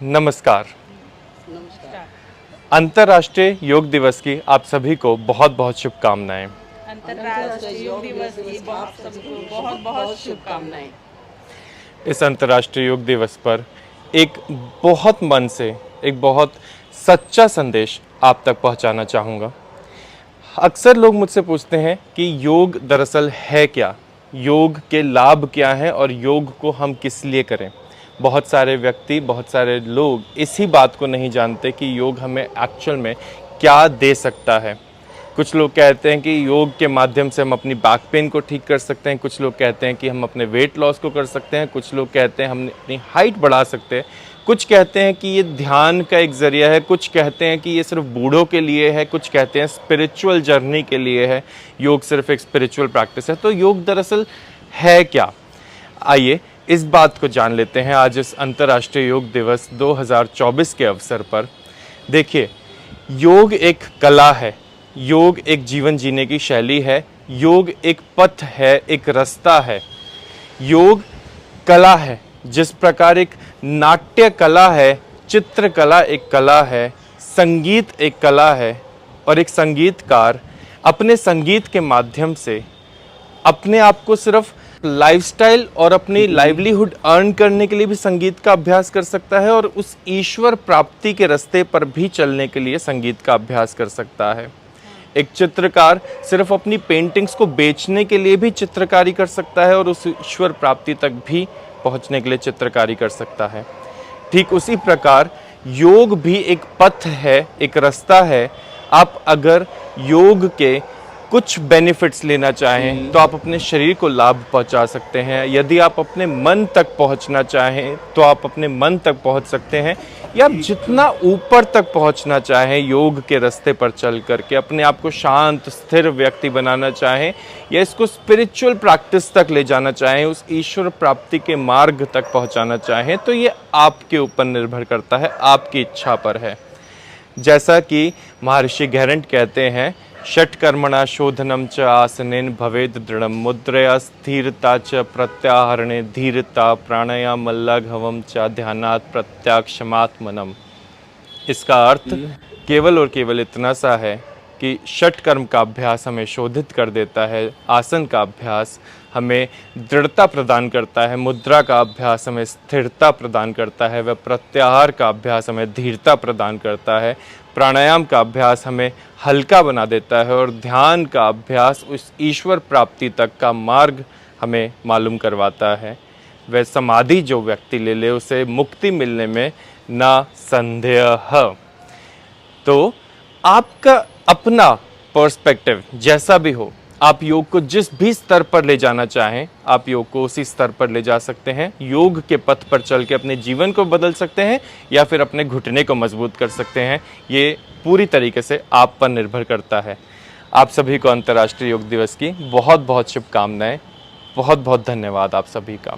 नमस्कार। नमस्कार। अंतर्राष्ट्रीय योग दिवस की आप सभी को बहुत बहुत शुभकामनाएं। अंतर्राष्ट्रीय योग दिवस की बहुत सबको बहुत बहुत शुभकामनाएं। इस अंतर्राष्ट्रीय योग दिवस पर एक बहुत मन से एक बहुत सच्चा संदेश आप तक पहुंचाना चाहूँगा। अक्सर लोग मुझसे पूछते हैं कि योग दरअसल है क्या, योग के लाभ क्या हैं और योग को हम किस लिए करें। बहुत सारे व्यक्ति, बहुत सारे लोग इसी बात को नहीं जानते कि योग हमें एक्चुअल में क्या दे सकता है। कुछ लोग कहते हैं कि योग के माध्यम से हम अपनी बैक पेन को ठीक कर सकते हैं, कुछ लोग कहते हैं कि हम अपने वेट लॉस को कर सकते हैं, कुछ लोग कहते हैं हम अपनी हाइट बढ़ा सकते हैं, कुछ कहते हैं कि ये ध्यान का एक ज़रिया है, कुछ कहते हैं कि ये सिर्फ बूढ़ों के लिए है, कुछ कहते हैं स्पिरिचुअल जर्नी के लिए है, योग सिर्फ एक स्पिरिचुअल प्रैक्टिस है। तो योग दरअसल है क्या? आइए इस बात को जान लेते हैं आज इस अंतर्राष्ट्रीय योग दिवस 2024 के अवसर पर। देखिए, योग एक कला है, योग एक जीवन जीने की शैली है, योग एक पथ है, एक रास्ता है। योग कला है, जिस प्रकार एक नाट्य कला है, चित्रकला एक कला है, संगीत एक कला है और एक संगीतकार अपने संगीत के माध्यम से अपने आप को सिर्फ लाइफस्टाइल और अपनी लाइवलीहुड अर्न करने के लिए भी संगीत का अभ्यास कर सकता है और उस ईश्वर प्राप्ति के रास्ते पर भी चलने के लिए संगीत का अभ्यास कर सकता है। एक चित्रकार सिर्फ अपनी पेंटिंग्स को बेचने के लिए भी चित्रकारी कर सकता है और उस ईश्वर प्राप्ति तक भी पहुंचने के लिए चित्रकारी कर सकता है। ठीक उसी प्रकार योग भी एक पथ है, एक रास्ता है। आप अगर योग के कुछ बेनिफिट्स लेना चाहें तो आप अपने शरीर को लाभ पहुंचा सकते हैं। यदि आप अपने मन तक पहुंचना चाहें तो आप अपने मन तक पहुंच सकते हैं, या आप जितना ऊपर तक पहुंचना चाहें योग के रास्ते पर चल करके अपने आप को शांत स्थिर व्यक्ति बनाना चाहें, या इसको स्पिरिचुअल प्रैक्टिस तक ले जाना चाहें, उस ईश्वर प्राप्ति के मार्ग तक पहुंचाना चाहें, तो ये आपके ऊपर निर्भर करता है, आपकी इच्छा पर है। जैसा कि महर्षि गैरंट कहते हैं, षट्कर्मणा शोधनम च आसनेन भवेद दृढ़ मुद्रया स्थिरता च प्रत्याहरणे धीरता प्राणायाम मल्लाघवम च ध्यानात् प्रत्याक्षमात्मनम। इसका अर्थ केवल और केवल इतना सा है कि षट्कर्म का अभ्यास हमें शोधित कर देता है, आसन का अभ्यास हमें दृढ़ता प्रदान करता है, मुद्रा का अभ्यास हमें स्थिरता प्रदान करता है, वह प्रत्याहार का अभ्यास हमें धीरता प्रदान करता है, प्राणायाम का अभ्यास हमें हल्का बना देता है और ध्यान का अभ्यास उस ईश्वर प्राप्ति तक का मार्ग हमें मालूम करवाता है। वह समाधि जो व्यक्ति ले ले उसे मुक्ति मिलने में ना संदेह है। तो आपका अपना पर्सपेक्टिव जैसा भी हो, आप योग को जिस भी स्तर पर ले जाना चाहें, आप योग को उसी स्तर पर ले जा सकते हैं। योग के पथ पर चल के अपने जीवन को बदल सकते हैं या फिर अपने घुटने को मजबूत कर सकते हैं। ये पूरी तरीके से आप पर निर्भर करता है। आप सभी को अंतर्राष्ट्रीय योग दिवस की बहुत बहुत शुभकामनाएं। बहुत बहुत धन्यवाद आप सभी का।